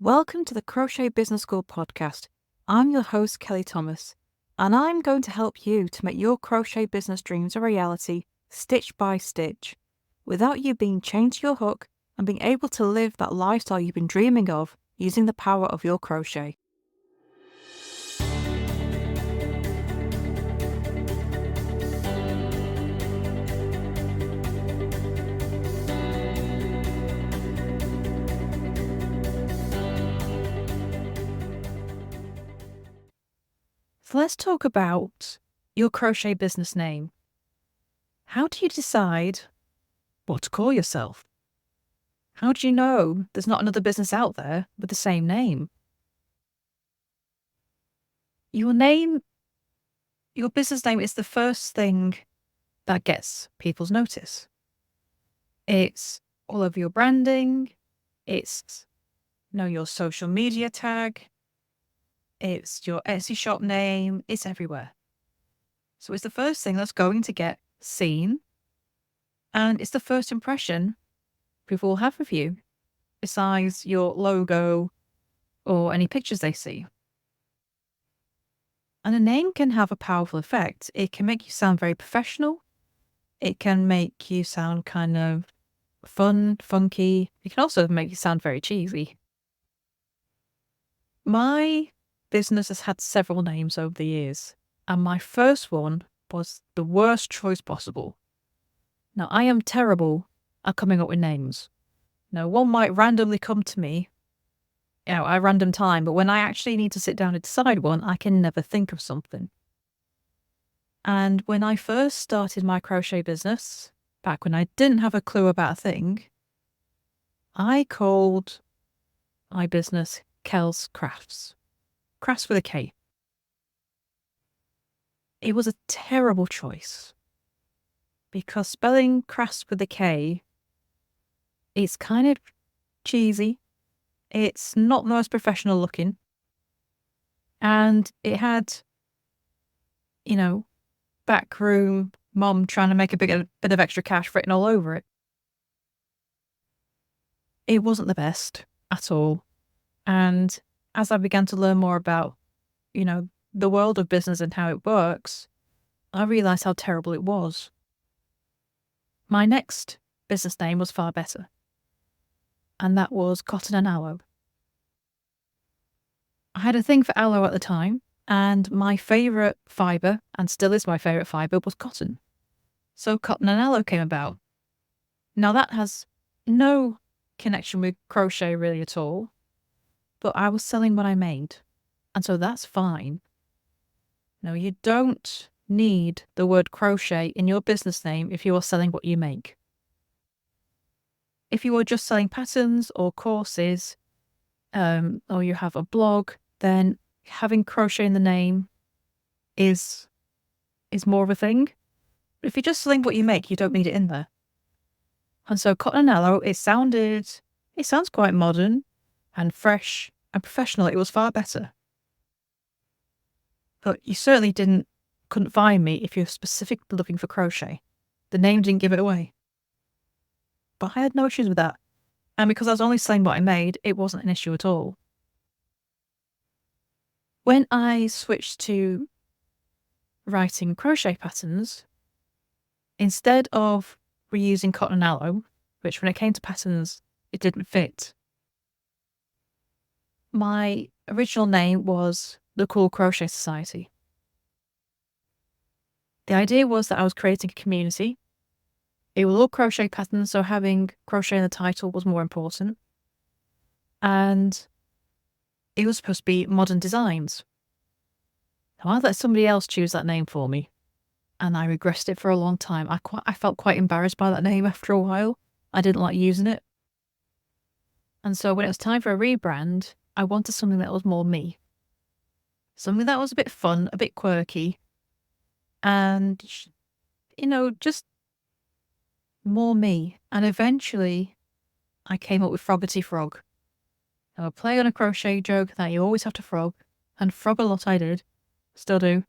Welcome to the Crochet Business School podcast. I'm your host, Kelly Thomas, and I'm going to help you to make your crochet business dreams a reality, stitch by stitch, without you being chained to your hook and being able to live that lifestyle you've been dreaming of using the power of your crochet. So let's talk about your crochet business name. How do you decide what to call yourself? How do you know there's not another business out there with the same name? Your business name is the first thing that gets people's notice. It's all over your branding. It's your social media tag. It's your Etsy shop name. It's everywhere. So it's the first thing that's going to get seen. And it's the first impression people will have of you, besides your logo or any pictures they see. And a name can have a powerful effect. It can make you sound very professional. It can make you sound kind of fun, funky. It can also make you sound very cheesy. My business has had several names over the years, and my first one was the worst choice possible. Now, I am terrible at coming up with names. Now, one might randomly come to me, at random time, but when I actually need to sit down and decide one, I can never think of something. And when I first started my crochet business, back when I didn't have a clue about a thing, I called my business Kel's Crafts. Crafts with a K. It was a terrible choice because spelling crafts with a K, it's kind of cheesy. It's not the most professional looking. And it had, backroom mom trying to make a bit of extra cash written all over it. It wasn't the best at all. And as I began to learn more about, the world of business and how it works, I realized how terrible it was. My next business name was far better. And that was Cotton and Aloe. I had a thing for aloe at the time, and my favourite fibre, and still is my favourite fibre, was cotton. So Cotton and Aloe came about. Now that has no connection with crochet really at all, but I was selling what I made, and so that's fine. Now, you don't need the word crochet in your business name if you are selling what you make. If you are just selling patterns or courses, or you have a blog, then having crochet in the name is more of a thing. But if you're just selling what you make, you don't need it in there. And so Cotton and Aloe, it sounds quite modern and fresh and professional. It was far better. But you certainly couldn't find me if you're specifically looking for crochet. The name didn't give it away. But I had no issues with that. And because I was only selling what I made, it wasn't an issue at all. When I switched to writing crochet patterns, instead of reusing Cotton and Aloe, which when it came to patterns, it didn't fit, my original name was the Cool Crochet Society. The idea was that I was creating a community. It was all crochet patterns, so having crochet in the title was more important. And it was supposed to be modern designs. Now, I let somebody else choose that name for me, and I regretted it for a long time. I felt quite embarrassed by that name after a while. I didn't like using it. And so when it was time for a rebrand, I wanted something that was more me. Something that was a bit fun, a bit quirky, and, just more me. And eventually, I came up with Froggity Frog. Now, a play on a crochet joke that you always have to frog, and frog a lot I did, still do.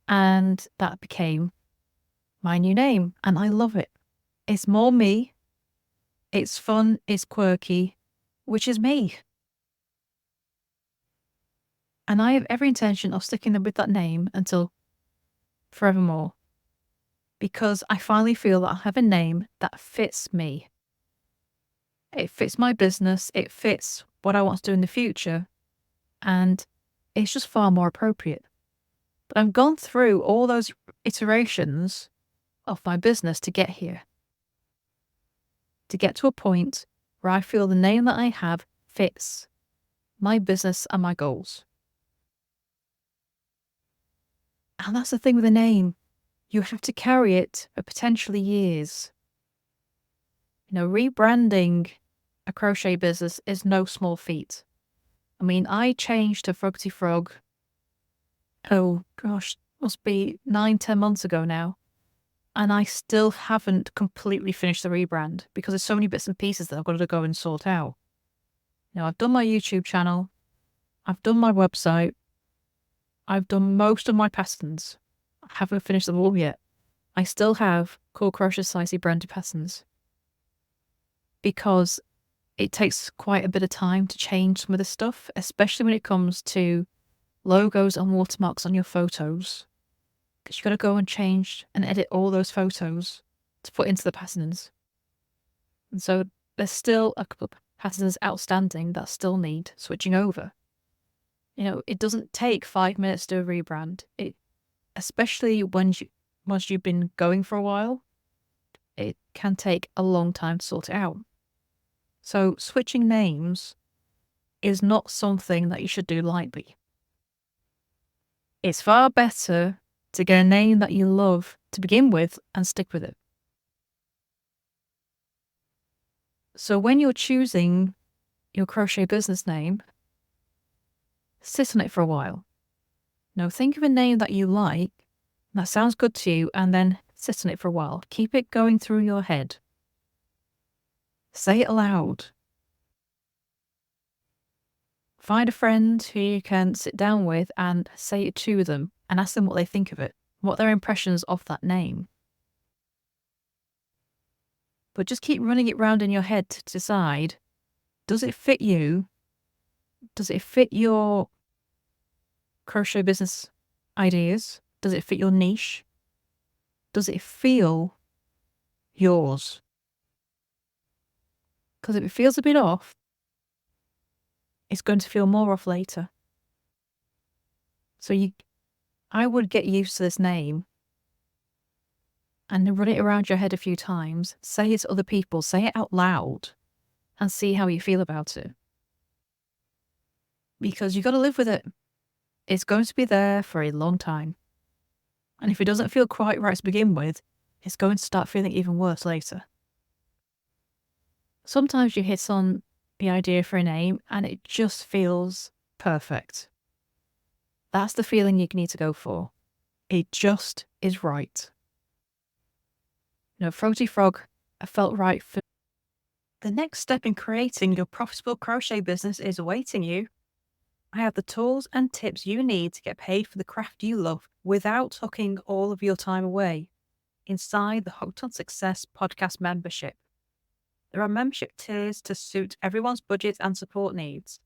And that became my new name, and I love it. It's more me, it's fun, it's quirky, which is me. And I have every intention of sticking with that name until forevermore, because I finally feel that I have a name that fits me. It fits my business, it fits what I want to do in the future, and it's just far more appropriate. But I've gone through all those iterations of my business to get here, to get to a point where I feel the name that I have fits my business and my goals. And that's the thing with a name. You have to carry it for potentially years. Rebranding a crochet business is no small feat. I mean, I changed to Frogty Frog, oh gosh, must be 9-10 months ago now. And I still haven't completely finished the rebrand because there's so many bits and pieces that I've got to go and sort out. I've done my YouTube channel, I've done my website, I've done most of my patterns. I haven't finished them all yet. I still have Cool Crochet Society branded patterns because it takes quite a bit of time to change some of this stuff, especially when it comes to logos and watermarks on your photos. Because you've got to go and change and edit all those photos to put into the patterns. And so there's still a couple of patterns outstanding that still need switching over. It doesn't take 5 minutes to do a rebrand. Especially once you've been going for a while, it can take a long time to sort it out. So switching names is not something that you should do lightly. It's far better to get a name that you love to begin with and stick with it. So when you're choosing your crochet business name, sit on it for a while. Think of a name that you like, that sounds good to you, and then sit on it for a while. Keep it going through your head. Say it aloud. Find a friend who you can sit down with and say it to them and ask them what they think of it, what their impressions of that name. But just keep running it round in your head to decide, does it fit you? Does it fit your crochet business ideas? Does it fit your niche? Does it feel yours? Because if it feels a bit off, it's going to feel more off later. So I would get used to this name and run it around your head a few times. Say it to other people. Say it out loud and see how you feel about it. Because you've got to live with it. It's going to be there for a long time. And if it doesn't feel quite right to begin with, it's going to start feeling even worse later. Sometimes you hit on the idea for a name and it just feels perfect. That's the feeling you need to go for. It just is right. Frogty Frog felt right for. The next step in creating your profitable crochet business is awaiting you. I have the tools and tips you need to get paid for the craft you love without tucking all of your time away inside the Hooked on Success podcast membership. There are membership tiers to suit everyone's budget and support needs.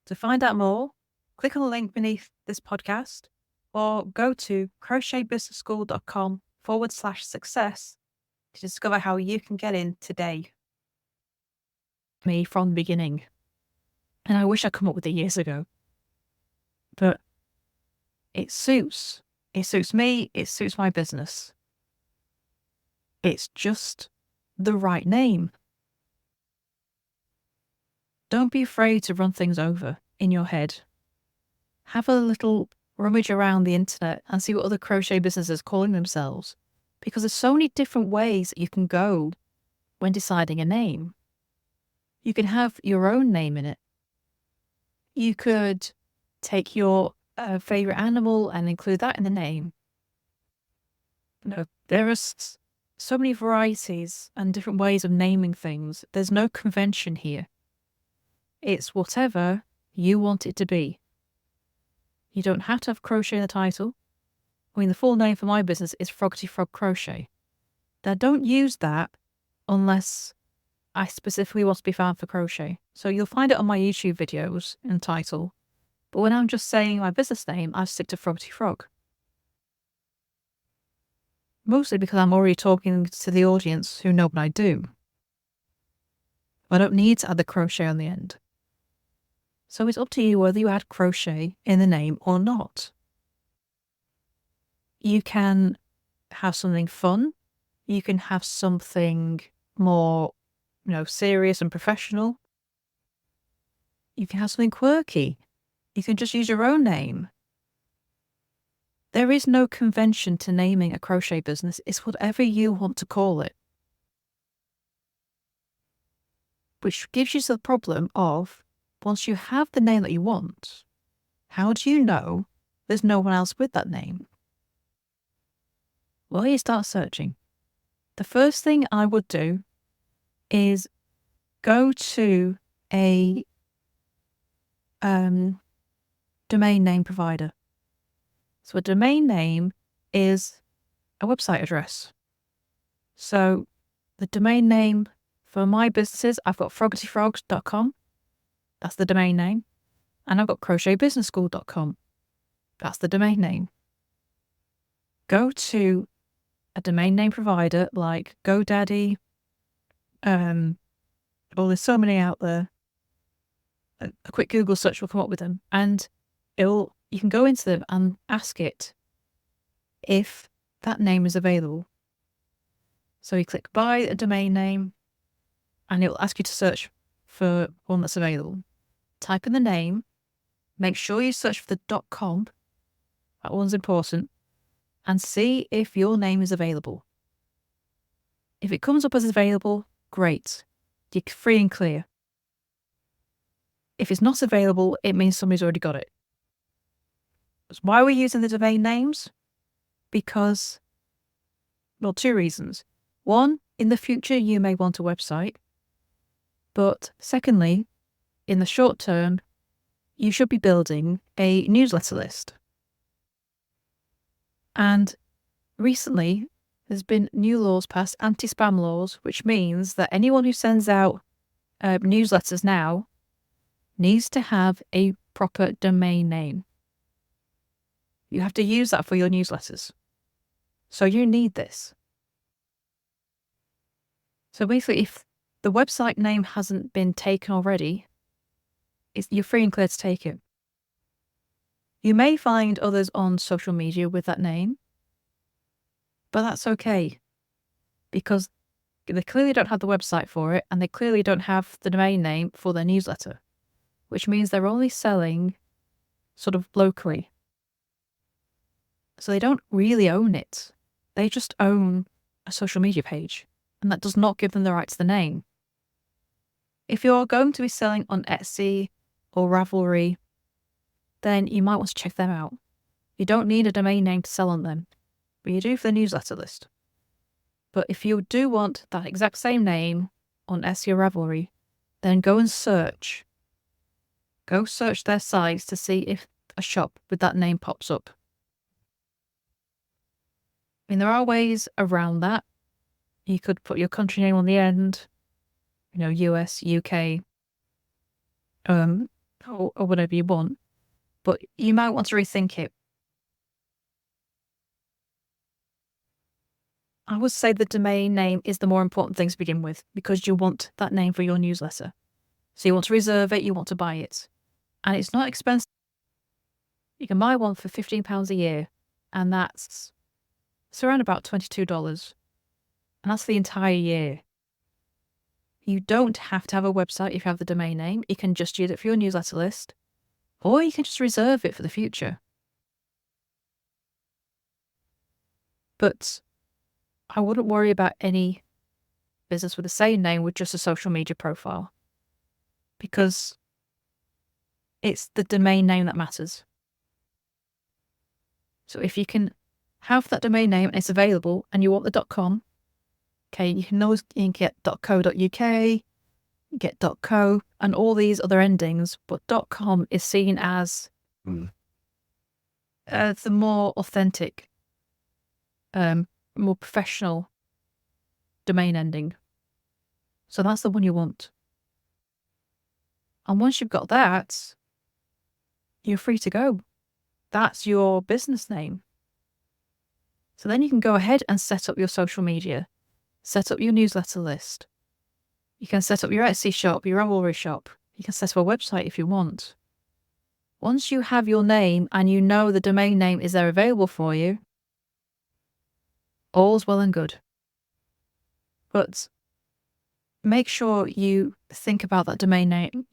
To find out more, click on the link beneath this podcast or go to crochetbusinessschool.com/success to discover how you can get in today. Me from the beginning. And I wish I'd come up with it years ago. But it suits. It suits me. It suits my business. It's just the right name. Don't be afraid to run things over in your head. Have a little rummage around the internet and see what other crochet businesses are calling themselves. Because there's so many different ways that you can go when deciding a name. You can have your own name in it. You could take your favorite animal and include that in the name. There are so many varieties and different ways of naming things. There's no convention here. It's whatever you want it to be. You don't have to have crochet in the title. The full name for my business is Frogty Frog Crochet. Now, don't use that unless I specifically want to be found for crochet. So you'll find it on my YouTube videos in title. But when I'm just saying my business name, I stick to Froggy Frog. Mostly because I'm already talking to the audience who know what I do. I don't need to add the crochet on the end. So it's up to you whether you add crochet in the name or not. You can have something fun. You can have something more, serious and professional. You can have something quirky. You can just use your own name. There is no convention to naming a crochet business. It's whatever you want to call it. Which gives you the problem of, once you have the name that you want, how do you know there's no one else with that name? Well, you start searching. The first thing I would do is go to a domain name provider. So a domain name is a website address. So the domain name for my businesses, I've got froggyfrogs.com. That's the domain name. And I've got crochetbusinessschool.com. That's the domain name. Go to a domain name provider like GoDaddy. Well, there's so many out there. A quick Google search will come up with them, and you can go into them and ask it if that name is available. So you click buy a domain name, and it'll ask you to search for one that's available. Type in the name, make sure you search for the .com, that one's important, and see if your name is available. If it comes up as available, great. You're free and clear. If it's not available, it means somebody's already got it. Why are we using the domain names? Because, well, two reasons. One, in the future, you may want a website. But secondly, in the short term, you should be building a newsletter list. And recently, there's been new laws passed, anti-spam laws, which means that anyone who sends out newsletters now needs to have a proper domain name. You have to use that for your newsletters. So you need this. So basically, if the website name hasn't been taken already, you're free and clear to take it. You may find others on social media with that name, but that's okay, because they clearly don't have the website for it, and they clearly don't have the domain name for their newsletter, which means they're only selling sort of locally. So they don't really own it. They just own a social media page, and that does not give them the right to the name. If you're going to be selling on Etsy or Ravelry, then you might want to check them out. You don't need a domain name to sell on them, but you do for the newsletter list. But if you do want that exact same name on Etsy or Ravelry, then go and search. Go search their sites to see if a shop with that name pops up. I mean, there are ways around that. You could put your country name on the end, US, UK, or whatever you want. But you might want to rethink it. I would say the domain name is the more important thing to begin with, because you want that name for your newsletter. So you want to reserve it, you want to buy it. And it's not expensive. You can buy one for £15 a year, and it's around about $22. And that's the entire year. You don't have to have a website if you have the domain name. You can just use it for your newsletter list, or you can just reserve it for the future. But I wouldn't worry about any business with the same name with just a social media profile, because it's the domain name that matters. So if you can have that domain name and it's available and you want the .com, okay, you can get .co.uk, get .co, and all these other endings, but .com is seen as the more authentic, more professional domain ending. So that's the one you want. And once you've got that, you're free to go. That's your business name. So then you can go ahead and set up your social media, set up your newsletter list. You can set up your Etsy shop, your Ravelry shop. You can set up a website if you want. Once you have your name and you know the domain name is there available for you, all's well and good. But make sure you think about that domain name.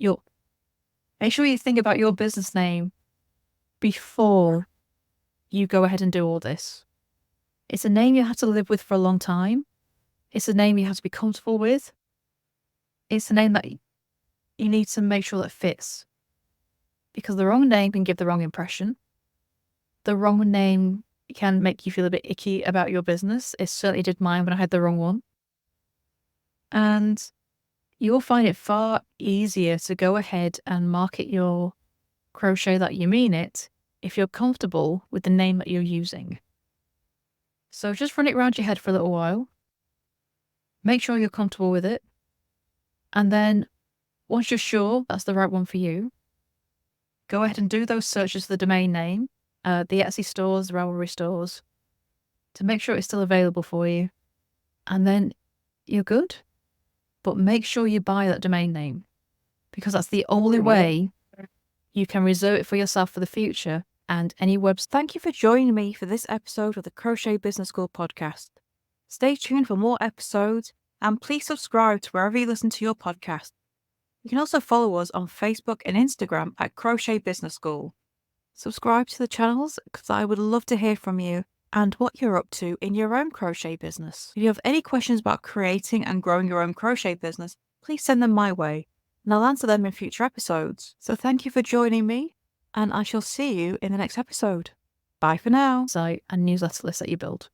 Make sure you think about your business name before you go ahead and do all this. It's a name you have to live with for a long time. It's a name you have to be comfortable with. It's a name that you need to make sure that fits. Because the wrong name can give the wrong impression. The wrong name can make you feel a bit icky about your business. It certainly did mine when I had the wrong one. And you'll find it far easier to go ahead and market your crochet that you mean it if you're comfortable with the name that you're using. So just run it around your head for a little while. Make sure you're comfortable with it. And then once you're sure that's the right one for you, go ahead and do those searches for the domain name, the Etsy stores, the Ravelry stores, to make sure it's still available for you. And then you're good. But make sure you buy that domain name, because that's the only way you can reserve it for yourself for the future and any website. Thank you for joining me for this episode of the Crochet Business School podcast. Stay tuned for more episodes and please subscribe to wherever you listen to your podcast. You can also follow us on Facebook and Instagram at Crochet Business School. Subscribe to the channels because I would love to hear from you and what you're up to in your own crochet business. If you have any questions about creating and growing your own crochet business, please send them my way and I'll answer them in future episodes. So thank you for joining me and I shall see you in the next episode. Bye for now. Site and newsletter list that you build.